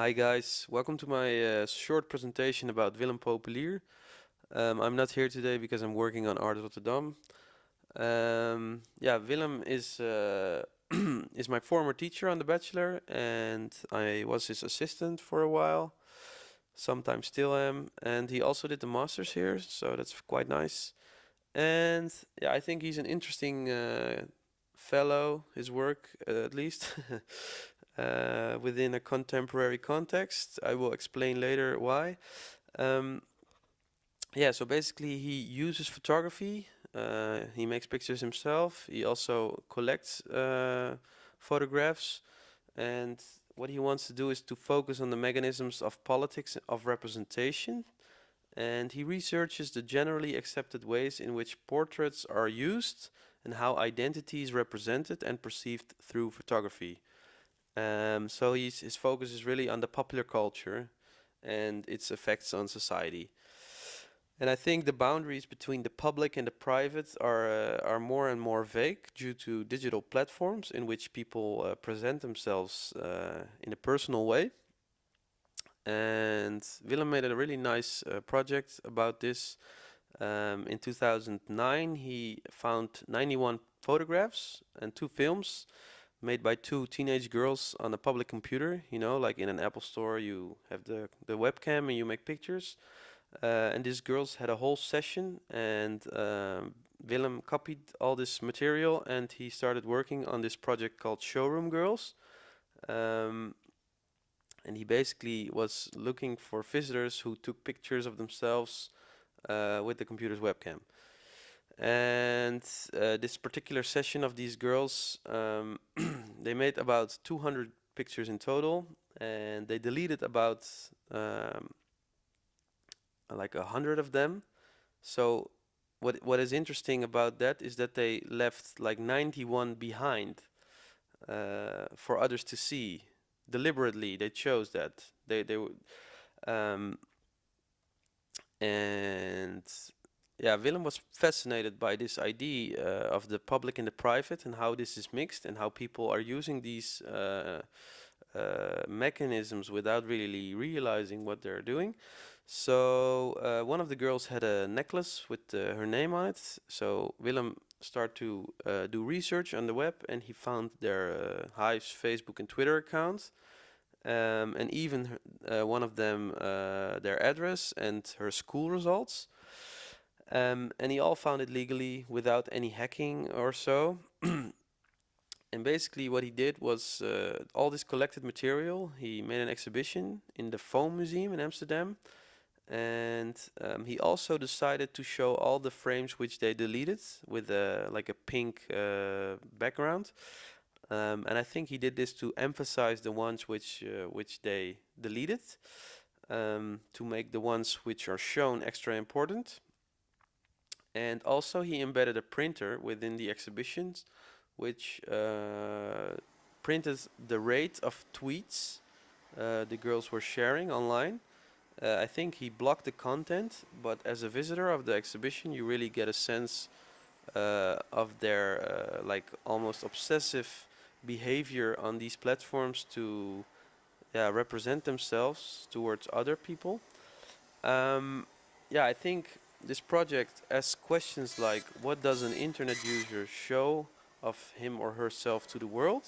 Hi guys, welcome to my short presentation about Willem Popelier. I'm not here today because I'm working on Art Rotterdam. Willem is is my former teacher on the bachelor, and I was his assistant for a while. Sometimes still am, and he also did the masters here, so that's quite nice. And yeah, I think he's an interesting fellow. His work, at least. Within a contemporary context. I will explain later why. Um, so basically, he uses photography. He makes pictures himself. He also collects photographs. And what he wants to do is to focus on the mechanisms of politics of representation. And he researches the generally accepted ways in which portraits are used and how identity is represented and perceived through photography. So his focus is really on the popular culture and its effects on society. And I think the boundaries between the public and the private are more and more vague due to digital platforms in which people present themselves in a personal way. And Willem made a really nice project about this. In 2009, he found 91 photographs and two films made by two teenage girls on a public computer. You know, like in an Apple store, you have the webcam and you make pictures. And these girls had a whole session, and Willem copied all this material, and he started working on this project called Showroom Girls. Um, and he basically was looking for visitors who took pictures of themselves with the computer's webcam. And this particular session of these girls, they made about 200 pictures in total, and they deleted about um, like 100 of them. So what is interesting about that is that they left like 91 behind for others to see. Deliberately, they chose that. Um, and yeah, Willem was fascinated by this idea of the public and the private and how this is mixed and how people are using these mechanisms without really realizing what they're doing. So one of the girls had a necklace with her name on it. So Willem started to do research on the web, and he found their Hive's Facebook and Twitter accounts, and even one of them their address and her school results. And he all found it legally without any hacking or so. And basically, what he did was all this collected material. He made an exhibition in the Foam Museum in Amsterdam, and he also decided to show all the frames which they deleted with like a pink background. And I think he did this to emphasize the ones which they deleted, to make the ones which are shown extra important. And also he embedded a printer within the exhibitions, which printed the rate of tweets the girls were sharing online. I think he blocked the content, but as a visitor of the exhibition, you really get a sense of their like almost obsessive behavior on these platforms to represent themselves towards other people. I think this project asks questions like, what does an internet user show of him or herself to the world,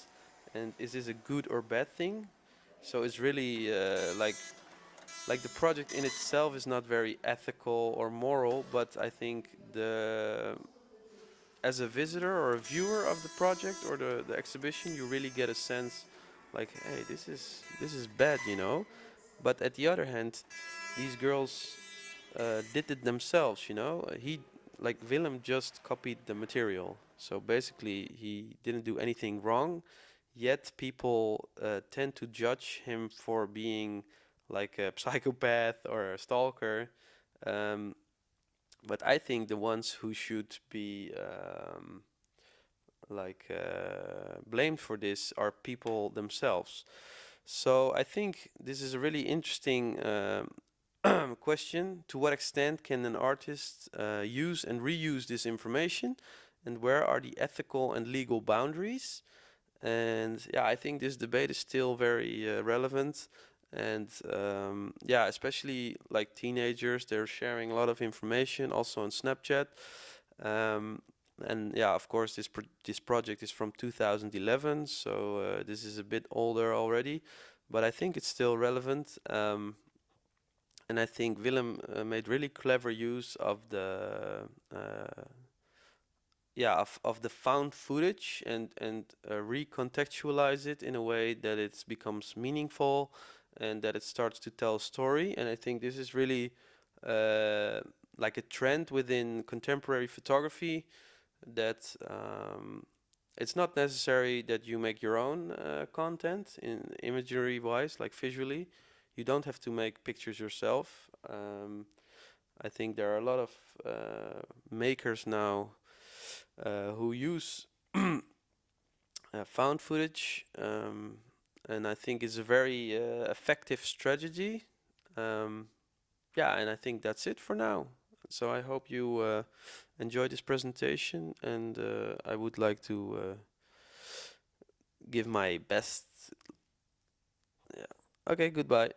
and is this a good or bad thing? So it's really like the project in itself is not very ethical or moral, but I think the as a visitor or a viewer of the project or the exhibition, you really get a sense like, hey, this is bad, you know. But at the other hand, these girls did it themselves, you know. He like Willem just copied the material, so basically he didn't do anything wrong. Yet people tend to judge him for being like a psychopath or a stalker. Um, but I think the ones who should be blamed for this are people themselves. So I think this is a really interesting question. To what extent can an artist use and reuse this information, and where are the ethical and legal boundaries? And yeah, I think this debate is still very relevant. And yeah, especially like teenagers, they're sharing a lot of information also on Snapchat. Um, and yeah, of course, this project is from 2011, so this is a bit older already, but I think it's still relevant. And I think Willem made really clever use of the yeah of the found footage and recontextualize it in a way that it becomes meaningful and that it starts to tell a story. And I think this is really uh, like a trend within contemporary photography that it's not necessary that you make your own content in imagery wise, like visually. You don't have to make pictures yourself. I think there are a lot of makers now who use found footage, and I think it's a very effective strategy. Um, yeah, and I think that's it for now. So I hope you enjoy this presentation, and I would like to give my best. Yeah. Okay, goodbye.